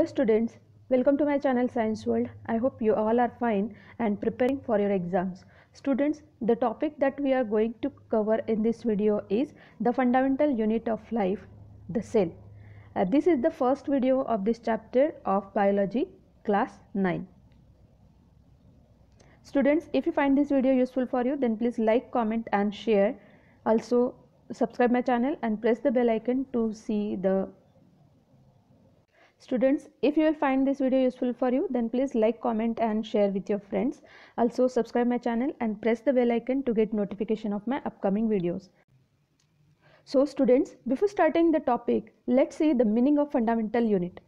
Hello students, welcome to my channel Science World. I hope you all are fine and preparing for your exams. Students, the topic that we are going to cover in this video is the fundamental unit of life, the cell. This is the first video of this chapter of biology class 9. Students, if you find this video useful for you, then please like, comment and share. Also subscribe my channel and press the bell icon to see the Students, if you will find this video useful for you, then please like, comment and share with your friends. Also subscribe my channel and press the bell icon to get notification of my upcoming videos. So students, before starting the topic, let's see the meaning of fundamental unit.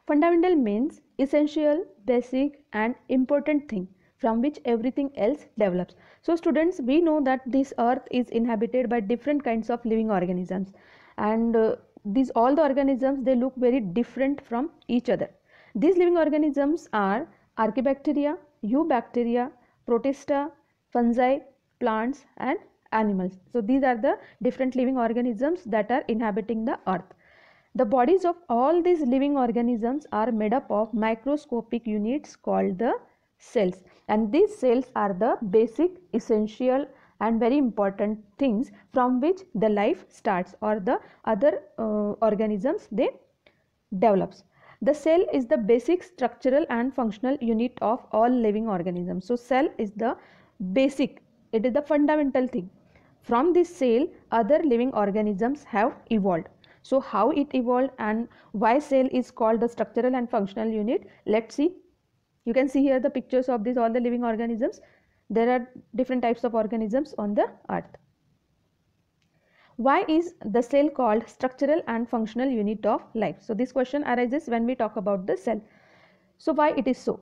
Fundamental means essential, basic and important thing from which everything else develops. So students, we know that this earth is inhabited by different kinds of living organisms, and these all the organisms, they look very different from each other. These living organisms are archaebacteria, eubacteria, protista, fungi, plants and animals. So these are the different living organisms that are inhabiting the earth. The bodies of all these living organisms are made up of microscopic units called the cells, and these cells are the basic, essential and very important things from which the life starts, or the other organisms they develops. The cell is the basic structural and functional unit of all living organisms. So cell is the basic, it is the fundamental thing. From this cell other living organisms have evolved. So how it evolved and why cell is called the structural and functional unit, let's see. You can see here the pictures of these all the living organisms. There are different types of organisms on the earth. Why is the cell called structural and functional unit of life? So this question arises when we talk about the cell. So why it is so?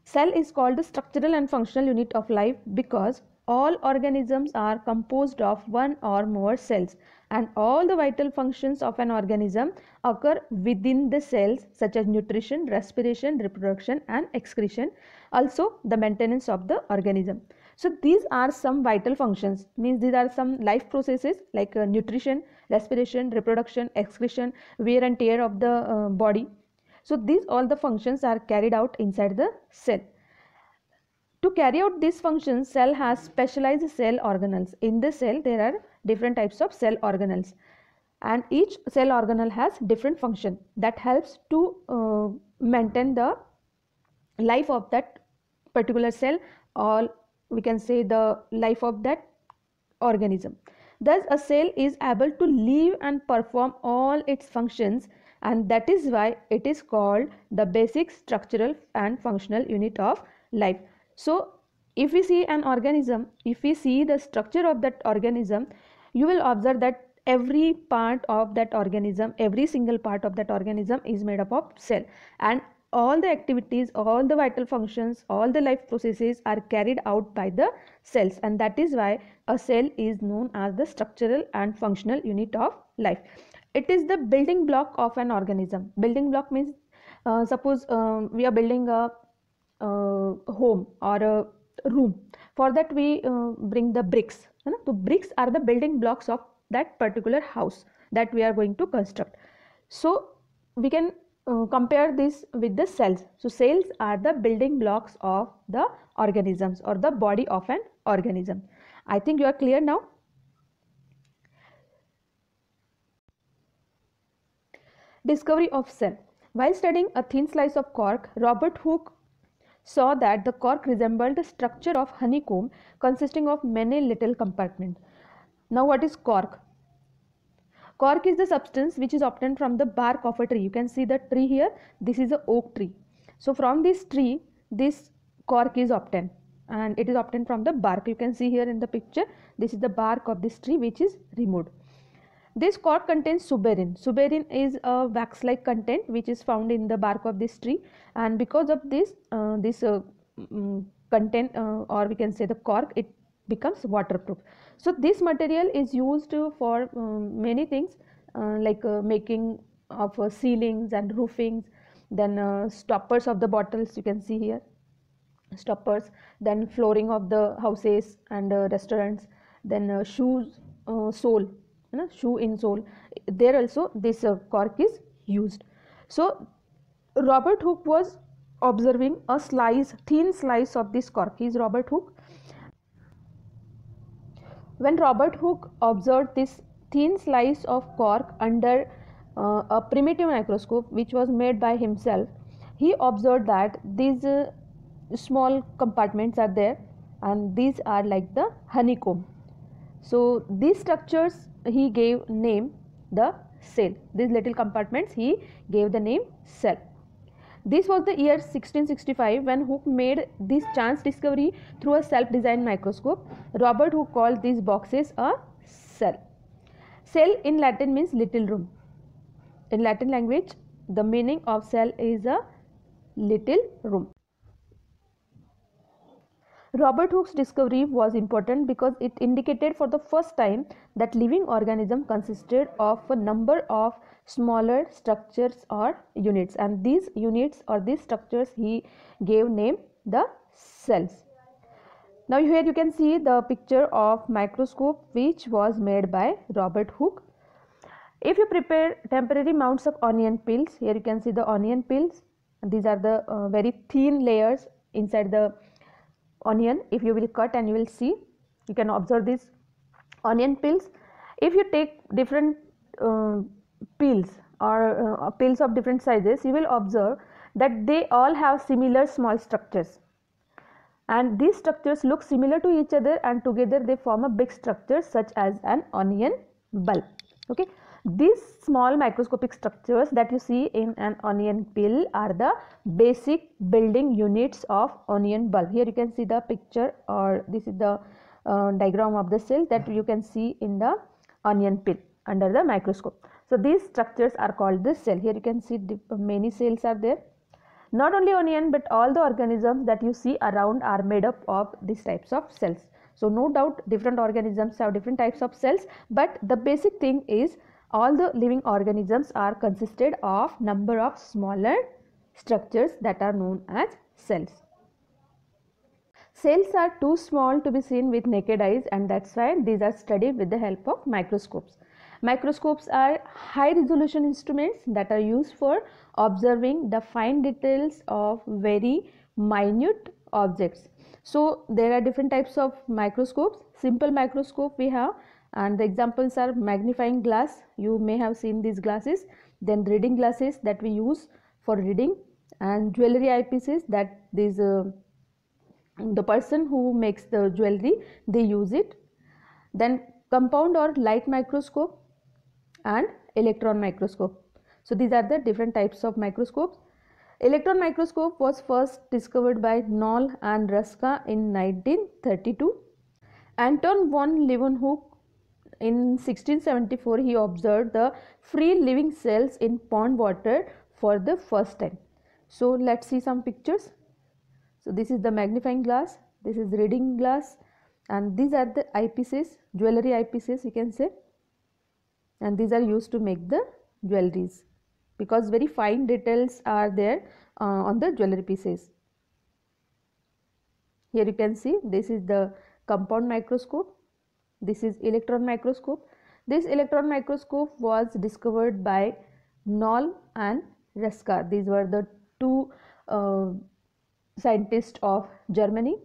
Cell is called the structural and functional unit of life because all organisms are composed of one or more cells, and all the vital functions of an organism occur within the cells, such as nutrition, respiration, reproduction and excretion, also the maintenance of the organism. So these are some vital functions, means these are some life processes like nutrition, respiration, reproduction, excretion, wear and tear of the body. So these all the functions are carried out inside the cell. To carry out these functions, cell has specialized cell organelles. In the cell there are different types of cell organelles, and each cell organelle has different function that helps to maintain the life of that particular cell, or we can say the life of that organism. Thus a cell is able to live and perform all its functions, and that is why it is called the basic structural and functional unit of life. So if we see an organism, if we see the structure of that organism, you will observe that every part of that organism, every single part of that organism is made up of cell, and all the activities, all the vital functions, all the life processes are carried out by the cells, and that is why a cell is known as the structural and functional unit of life. It is the building block of an organism. Building block means suppose we are building a home or a room. For that we bring the bricks. So bricks are the building blocks of that particular house that we are going to construct. So we can compare this with the cells. So cells are the building blocks of the organisms or the body of an organism. I think you are clear now. Discovery of cell. While studying a thin slice of cork, Robert Hooke saw that the cork resembled the structure of honeycomb consisting of many little compartments. Now what is cork? Cork is the substance which is obtained from the bark of a tree. You can see the tree here. This is an oak tree. So from this tree, this cork is obtained, and it is obtained from the bark. You can see here in the picture, this is the bark of this tree which is removed. This cork contains suberin. Suberin is a wax-like content which is found in the bark of this tree, and because of this content, or we can say the cork, it becomes waterproof. So this material is used for many things, like making of ceilings and roofings, then stoppers of the bottles, you can see here stoppers, then flooring of the houses and restaurants, then shoes, sole, shoe insole, there also this cork is used. So Robert Hooke was observing a thin slice of this cork. He is Robert Hooke. When Robert Hooke observed this thin slice of cork under a primitive microscope which was made by himself, he observed that these small compartments are there, and these are like the honeycomb. So these structures he gave name the cell. These little compartments he gave the name cell. This was the year 1665 when Hooke made this chance discovery through a self-designed microscope. Robert Hooke called these boxes a cell. Cell in Latin means little room. In Latin language, the meaning of cell is a little room. Robert Hooke's discovery was important because it indicated for the first time that living organism consisted of a number of smaller structures or units, and these units or these structures he gave name the cells. Now here you can see the picture of microscope which was made by Robert Hooke. If you prepare temporary mounts of onion peels, here you can see the onion peels. These are the very thin layers inside the onion. If you will cut and you will see, you can observe these onion peels. If you take different peels or peels of different sizes, you will observe that they all have similar small structures, and these structures look similar to each other, and together they form a big structure such as an onion bulb. Okay, these small microscopic structures that you see in an onion peel are the basic building units of onion bulb. Here you can see the picture, or this is the diagram of the cell that you can see in the onion peel under the microscope. So these structures are called the cell. Here you can see many cells are there. Not only onion but all the organisms that you see around are made up of these types of cells. So no doubt different organisms have different types of cells, but the basic thing is all the living organisms are consisted of number of smaller structures that are known as cells. Cells are too small to be seen with naked eyes, and that's why these are studied with the help of microscopes. Microscopes are high resolution instruments that are used for observing the fine details of very minute objects. So there are different types of microscopes. Simple microscope we have, and the examples are magnifying glass. You may have seen these glasses. Then reading glasses that we use for reading, and jewelry eyepieces that these the person who makes the jewelry, they use it. Then compound or light microscope and electron microscope. So these are the different types of microscopes. Electron microscope was first discovered by Knoll and Ruska in 1932. Anton von Leeuwenhoek in 1674 he observed the free living cells in pond water for the first time. So let's see some pictures. So this is the magnifying glass, this is reading glass, and these are the eyepieces, jewelry eyepieces you can say, and these are used to make the jewelries because very fine details are there on the jewelry pieces. Here you can see this is the compound microscope, this is electron microscope. This electron microscope was discovered by Knoll and Ruska. These were the two scientists of Germany.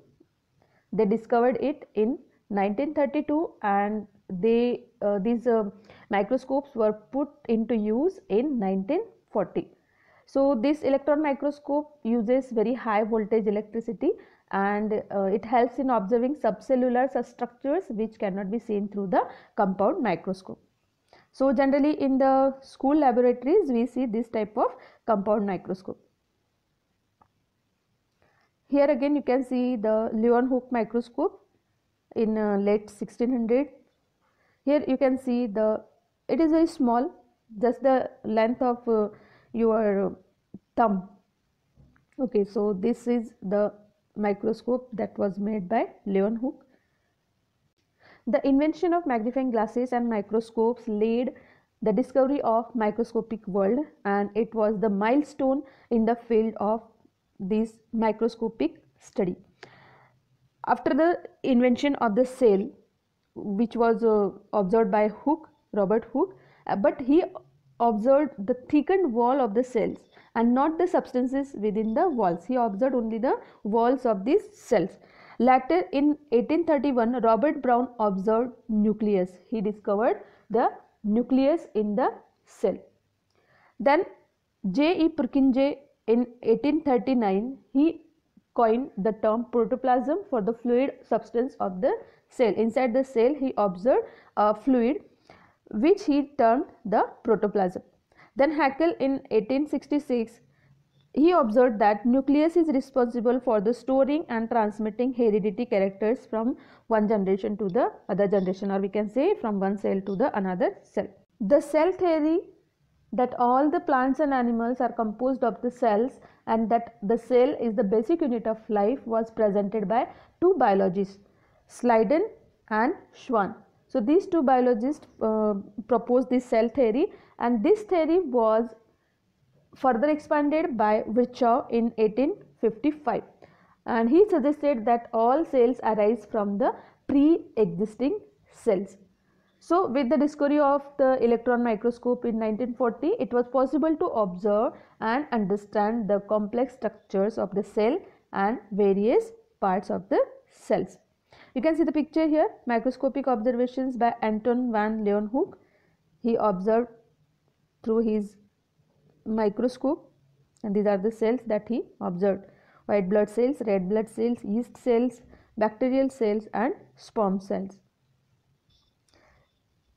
They discovered it in 1932, and these microscopes were put into use in 1940. So this electron microscope uses very high voltage electricity, and it helps in observing subcellular structures which cannot be seen through the compound microscope. So generally in the school laboratories we see this type of compound microscope. Here again you can see the Leeuwenhoek microscope in late 1600. Here you can see it is very small, just the length of your thumb. Okay, so this is the microscope that was made by Leeuwenhoek. The invention of magnifying glasses and microscopes laid the discovery of microscopic world, and it was the milestone in the field of this microscopic study. After the invention of the cell, which was observed by Robert Hooke, but he observed the thickened wall of the cells and not the substances within the walls. He observed only the walls of these cells. Later in 1831, Robert Brown observed nucleus. He discovered the nucleus in the cell. Then J.E. Purkinje in 1839, he coined the term protoplasm for the fluid substance of the cell. Inside the cell, he observed a fluid which he termed the protoplasm. Then Haeckel in 1866, he observed that nucleus is responsible for the storing and transmitting hereditary characters from one generation to the other generation, or we can say from one cell to the another cell. The cell theory that all the plants and animals are composed of the cells and that the cell is the basic unit of life was presented by two biologists, Schleiden and Schwann. So these two biologists proposed this cell theory, and this theory was further expanded by Virchow in 1855, and he suggested that all cells arise from the pre-existing cells. So with the discovery of the electron microscope in 1940, it was possible to observe and understand the complex structures of the cell and various parts of the cells. You can see the picture here, microscopic observations by Anton van Leeuwenhoek. He observed through his microscope, and these are the cells that he observed: white blood cells, red blood cells, yeast cells, bacterial cells and sperm cells.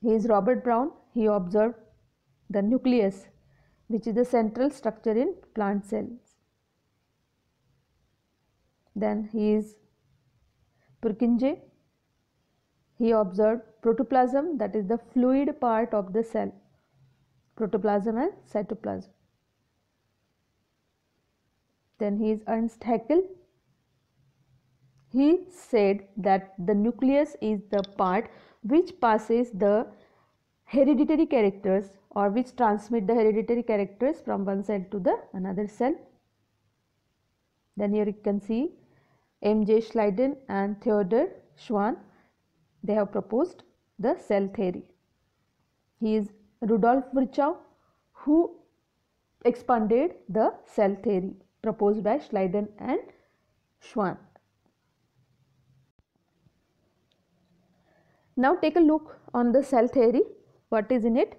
He is Robert Brown. He observed the nucleus, which is the central structure in plant cells. Then he is Purkinje. He observed protoplasm, that is the fluid part of the cell, protoplasm and cytoplasm. Then he is Ernst Haeckel. He said that the nucleus is the part which passes the hereditary characters, or which transmit the hereditary characters from one cell to the another cell. Then here you can see M.J. Schleiden and Theodor Schwann. They have proposed the cell theory. He is Rudolf Virchow, who expanded the cell theory proposed by Schleiden and Schwann. Now take a look on the cell theory. What is in it?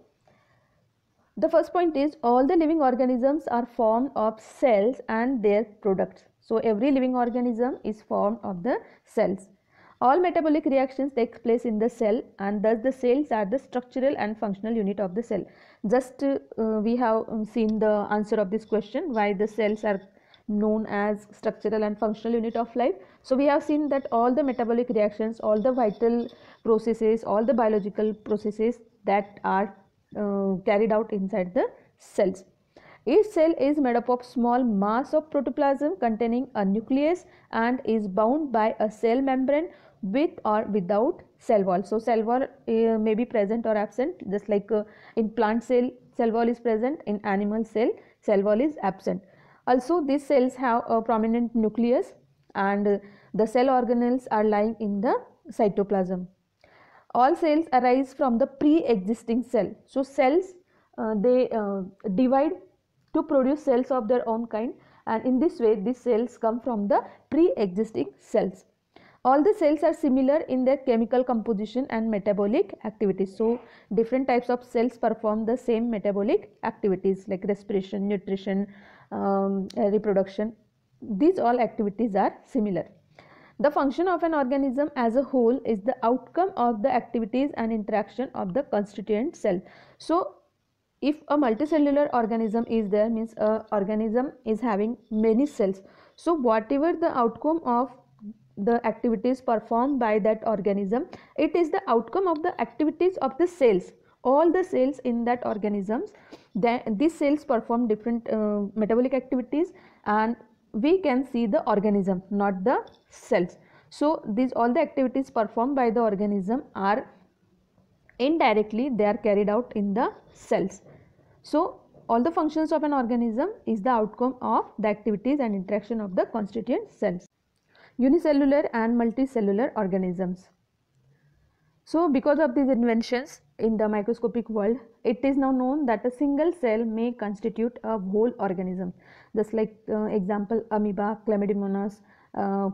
The first point is all the living organisms are formed of cells and their products. So every living organism is formed of the cells. All metabolic reactions take place in the cell, and thus the cells are the structural and functional unit of the cell. Just we have seen the answer of this question, why the cells are known as structural and functional unit of life. So we have seen that all the metabolic reactions, all the vital processes, all the biological processes that are carried out inside the cells. Each cell is made up of small mass of protoplasm containing a nucleus and is bound by a cell membrane with or without cell wall. So cell wall may be present or absent, just like in plant cell, cell wall is present; in animal cell wall is absent. Also these cells have a prominent nucleus, and the cell organelles are lying in the cytoplasm. All cells arise from the pre-existing cell. So cells they divide to produce cells of their own kind, and in this way these cells come from the pre-existing cells. All the cells are similar in their chemical composition and metabolic activities. So different types of cells perform the same metabolic activities like respiration, nutrition, reproduction. These all activities are similar. The function of an organism as a whole is the outcome of the activities and interaction of the constituent cell. So if a multicellular organism is there, means a organism is having many cells. So whatever the outcome of the activities performed by that organism, it is the outcome of the activities of the cells. All the cells in that organisms, these cells perform different metabolic activities, and we can see the organism, not the cells. So these all the activities performed by the organism are indirectly they are carried out in the cells. So all the functions of an organism is the outcome of the activities and interaction of the constituent cells. Unicellular and multicellular organisms. So because of these inventions, in the microscopic world, it is now known that a single cell may constitute a whole organism, just like example amoeba, chlamydomonas,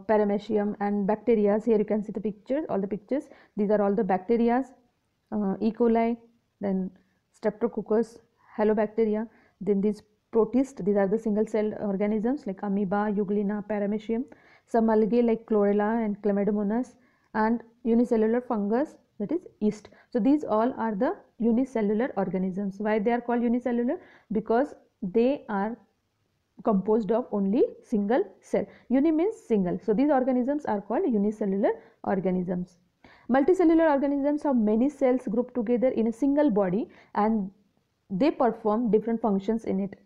paramecium and bacteria. Here you can see the pictures, all the pictures. These are all the bacteria, E. coli, then streptococcus, halobacteria, then these protists, these are the single cell organisms like amoeba, euglena, paramecium, some algae like chlorella and chlamydomonas, and unicellular fungus, that is yeast. So these all are the unicellular organisms. Why they are called unicellular? Because they are composed of only single cell. Uni means single. So these organisms are called unicellular organisms. Multicellular organisms have many cells grouped together in a single body, and they perform different functions in it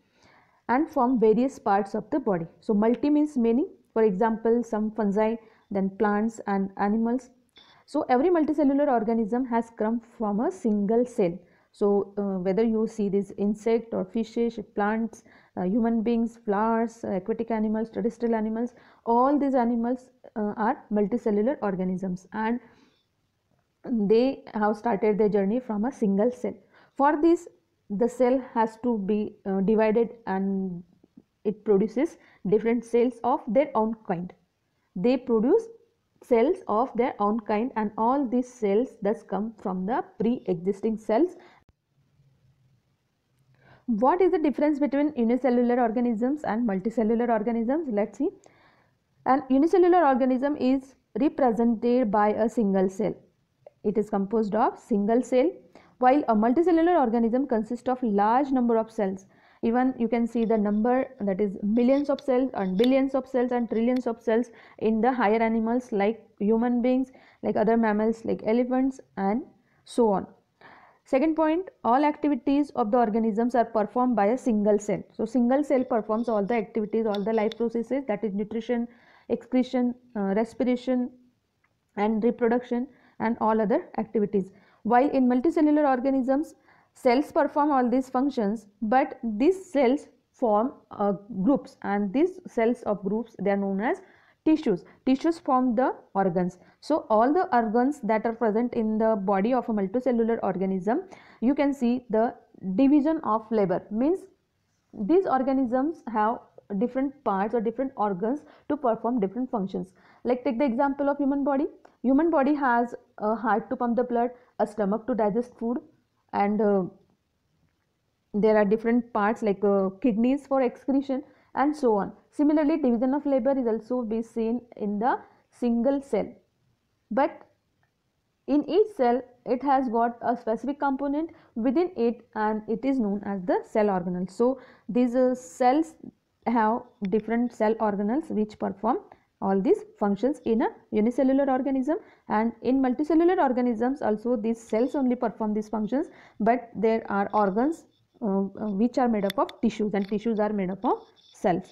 and form various parts of the body. So multi means many. For example, some fungi, then plants and animals. So every multicellular organism has come from a single cell. So whether you see this insect or fishes, plants, human beings, flowers, aquatic animals, terrestrial animals, all these animals are multicellular organisms, and they have started their journey from a single cell. For this, the cell has to be divided, and it produces different cells of their own kind. They produce cells of their own kind, and all these cells thus come from the pre-existing cells. What is the difference between unicellular organisms and multicellular organisms? Let's see. An unicellular organism is represented by a single cell. It is composed of single cell, while a multicellular organism consists of large number of cells. Even you can see the number, that is millions of cells and billions of cells and trillions of cells in the higher animals like human beings, like other mammals like elephants, and so on. Second point, all activities of the organisms are performed by a single cell. So single cell performs all the activities, all the life processes, that is nutrition, excretion, respiration and reproduction, and all other activities. While in multicellular organisms, cells perform all these functions, but these cells form groups, and these cells of groups, they are known as tissues. Tissues form the organs. So all the organs that are present in the body of a multicellular organism, you can see the division of labor, means these organisms have different parts or different organs to perform different functions. Like take the example of human body. Human body has a heart to pump the blood, a stomach to digest food, and there are different parts like kidneys for excretion, and so on. Similarly, division of labor is also be seen in the single cell, but in each cell it has got a specific component within it, and it is known as the cell organelle. So these cells have different cell organelles which perform all these functions in a unicellular organism, and in multicellular organisms also these cells only perform these functions, but there are organs which are made up of tissues, and tissues are made up of cells.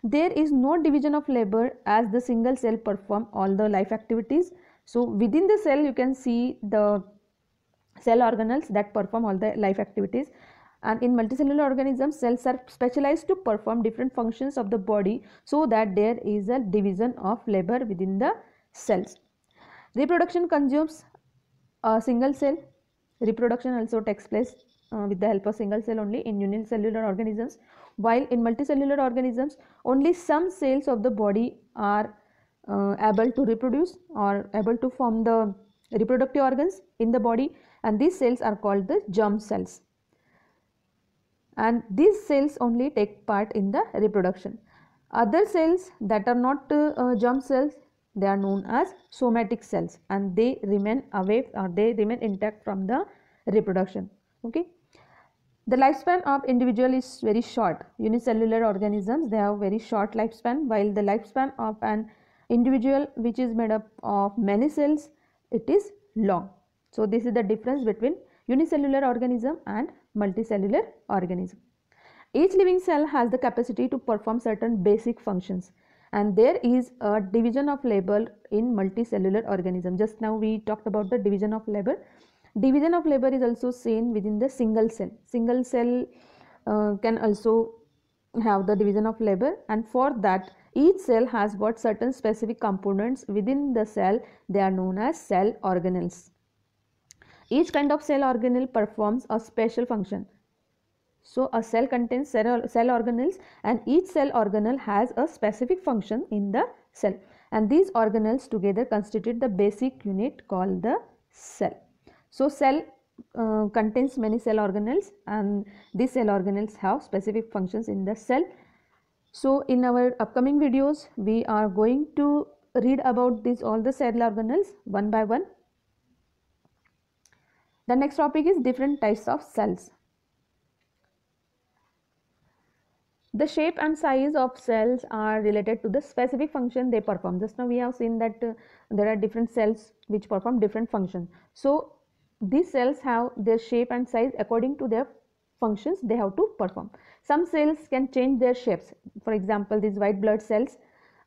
There is no division of labor, as the single cell perform all the life activities. So within the cell you can see the cell organelles that perform all the life activities, and in multicellular organisms cells are specialized to perform different functions of the body, so that there is a division of labor within the cells. Reproduction consumes a single cell. Reproduction also takes place with the help of single cell only in unicellular organisms, while in multicellular organisms only some cells of the body are able to reproduce or able to form the reproductive organs in the body, and these cells are called the germ cells, and these cells only take part in the reproduction. Other cells that are not germ cells, they are known as somatic cells, and they remain away or they remain intact from the reproduction. Okay. The lifespan of individual is very short. Unicellular organisms, they have very short lifespan, while the lifespan of an individual which is made up of many cells, it is long. So this is the difference between unicellular organism and multicellular organism. Each living cell has the capacity to perform certain basic functions, and there is a division of labor in multicellular organism. Just now we talked about the division of labor. Division of labor is also seen within the single cell. Single cell can also have the division of labor, and for that each cell has got certain specific components within the cell. They are known as cell organelles. Each kind of cell organelle performs a special function. So a cell contains cell organelles, and each cell organelle has a specific function in the cell, and these organelles together constitute the basic unit called the cell. So cell contains many cell organelles, and these cell organelles have specific functions in the cell. So in our upcoming videos we are going to read about these all the cell organelles one by one. The next topic is different types of cells. The shape and size of cells are related to the specific function they perform. Just now we have seen that there are different cells which perform different functions. So these cells have their shape and size according to their functions they have to perform. Some cells can change their shapes. For example, these white blood cells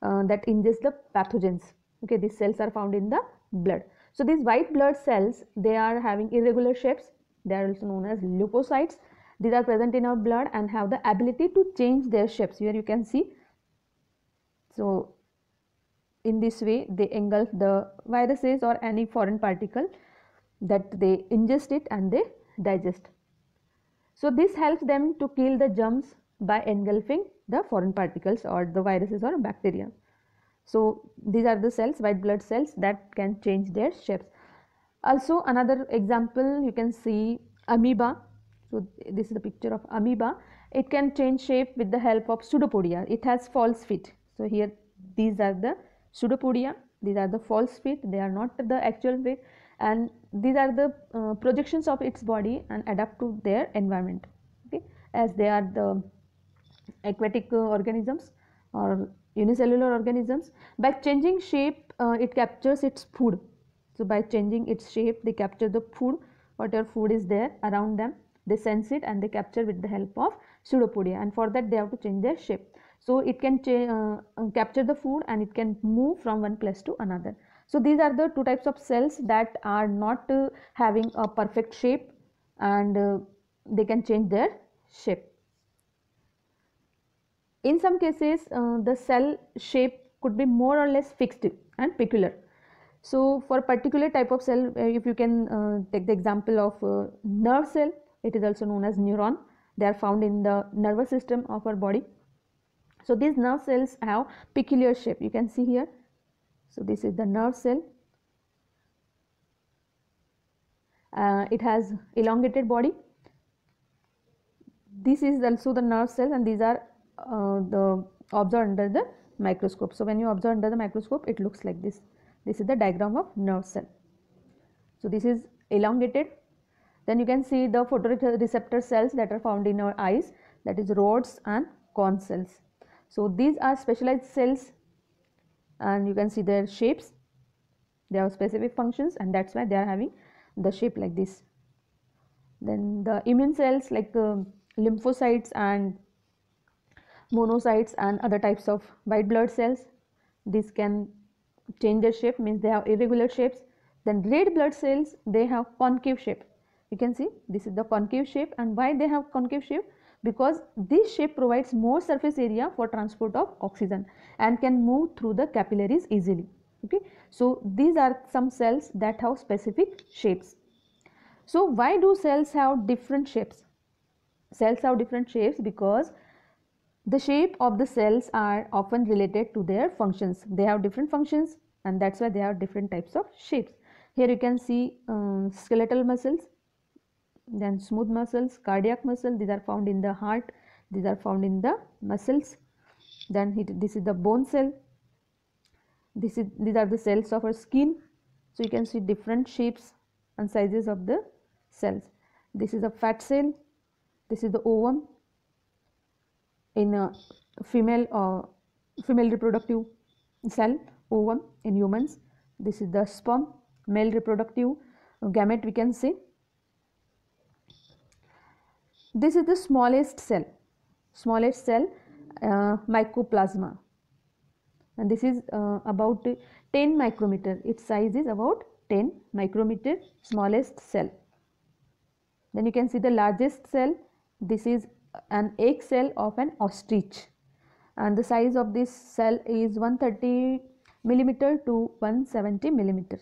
that ingest the pathogens. Okay, these cells are found in the blood. So these white blood cells, they are having irregular shapes. They are also known as leukocytes. These are present in our blood and have the ability to change their shapes. Here you can see. So in this way they engulf the viruses or any foreign particle that they ingest it and they digest. So this helps them to kill the germs by engulfing the foreign particles or the viruses or bacteria. So these are the cells, white blood cells, that can change their shapes. Also another example you can see amoeba. So this is the picture of amoeba. It can change shape with the help of pseudopodia. It has false feet. So here these are the pseudopodia, these are the false feet, they are not the actual feet, and these are the projections of its body and adapt to their environment. Okay, as they are the aquatic organisms or unicellular organisms. By changing shape it captures its food. So by changing its shape they capture the food, whatever food is there around them, they sense it and they capture with the help of pseudopodia, and for that they have to change their shape. So it can capture the food and it can move from one place to another. So these are the two types of cells that are not having a perfect shape, and they can change their shape. In some cases the cell shape could be more or less fixed and peculiar. So for particular type of cell, if you can take the example of nerve cell, it is also known as neuron. They are found in the nervous system of our body. So these nerve cells have peculiar shape. You can see here. So this is the nerve cell. It has elongated body. This is also the nerve cells, and these are the observed under the microscope. So when you observe under the microscope, it looks like this. This is the diagram of nerve cell. So this is elongated. Then you can see the photoreceptor cells that are found in our eyes, that is rods and cone cells. So these are specialized cells, and you can see their shapes. They have specific functions, and that's why they are having the shape like this. Then the immune cells like lymphocytes and monocytes and other types of white blood cells, these can change their shape, means they have irregular shapes. Then red blood cells, they have concave shape. You can see this is the concave shape, and why they have concave shape? Because this shape provides more surface area for transport of oxygen and can move through the capillaries easily. Okay, so these are some cells that have specific shapes. So why do cells have different shapes? Cells have different shapes because the shape of the cells are often related to their functions. They have different functions, and that's why they have different types of shapes. Here you can see skeletal muscles, then smooth muscles, cardiac muscle. These are found in the heart, these are found in the muscles. Then this is the bone cell. These are the cells of our skin. So you can see different shapes and sizes of the cells. This is a fat cell. This is the ovum in a female reproductive cell, ovum in humans. This is the sperm, male reproductive gamete, we can say. This is the smallest cell, mycoplasma, and this is about 10 micrometer. Its size is about 10 micrometer, smallest cell. Then you can see the largest cell. This is an egg cell of an ostrich, and the size of this cell is 130 millimeter to 170 millimeter.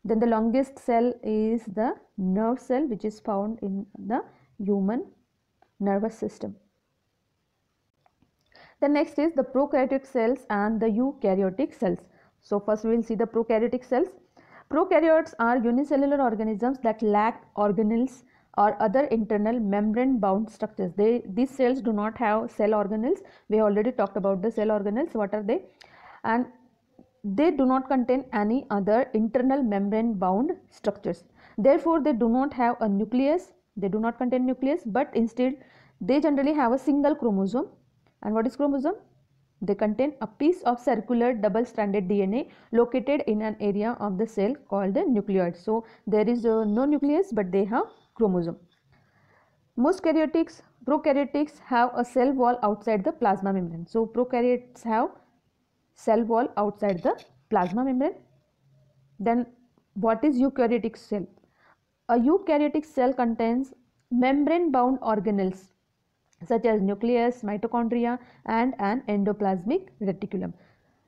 Then the longest cell is the nerve cell, which is found in the human nervous system. The next is the prokaryotic cells and the eukaryotic cells. So first we will see the prokaryotic cells. Prokaryotes are unicellular organisms that lack organelles or other internal membrane bound structures. These cells do not have cell organelles. We already talked about the cell organelles. What are they? And they do not contain any other internal membrane bound structures. Therefore, they do not have a nucleus. They do not contain nucleus, but instead they generally have a single chromosome. And what is chromosome? They contain a piece of circular double-stranded DNA located in an area of the cell called the nucleoid. So there is no nucleus, but they have chromosome. Most prokaryotics have a cell wall outside the plasma membrane. So prokaryotes have cell wall outside the plasma membrane. Then what is eukaryotic cell? A eukaryotic cell contains membrane bound organelles such as nucleus, mitochondria and an endoplasmic reticulum.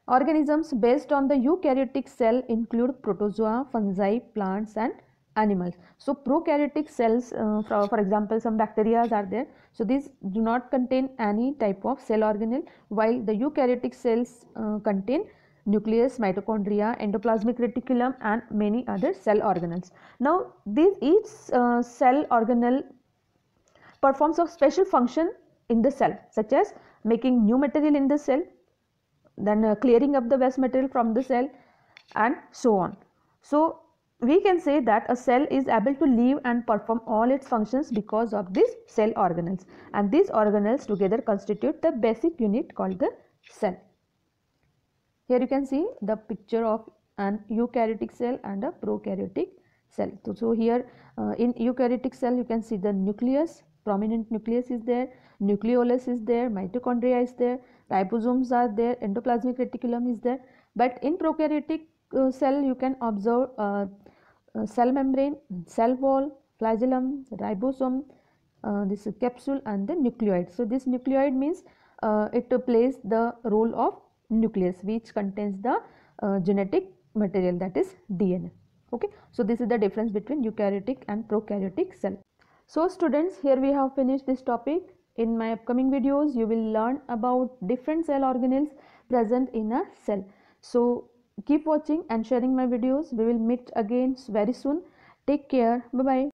Organisms based on the eukaryotic cell include protozoa, fungi, plants and animals. So prokaryotic cells, for example, some bacteria are there. So these do not contain any type of cell organelle, while the eukaryotic cells contain nucleus, mitochondria, endoplasmic reticulum and many other cell organelles. Now each cell organelle performs a special function in the cell, such as making new material in the cell, then clearing up the waste material from the cell and so on. So we can say that a cell is able to live and perform all its functions because of these cell organelles, and these organelles together constitute the basic unit called the cell. Here you can see the picture of an eukaryotic cell and a prokaryotic cell. So here in eukaryotic cell you can see the nucleus, prominent nucleus is there, nucleolus is there, mitochondria is there, ribosomes are there, endoplasmic reticulum is there. But in prokaryotic cell you can observe cell membrane, cell wall, flagellum, ribosome, this capsule and the nucleoid. So this nucleoid means it plays the role of nucleus, which contains the genetic material, that is DNA. Okay, so this is the difference between eukaryotic and prokaryotic cell. So students, here we have finished this topic. In my upcoming videos you will learn about different cell organelles present in a cell. So keep watching and sharing my videos. We will meet again very soon. Take care. Bye bye.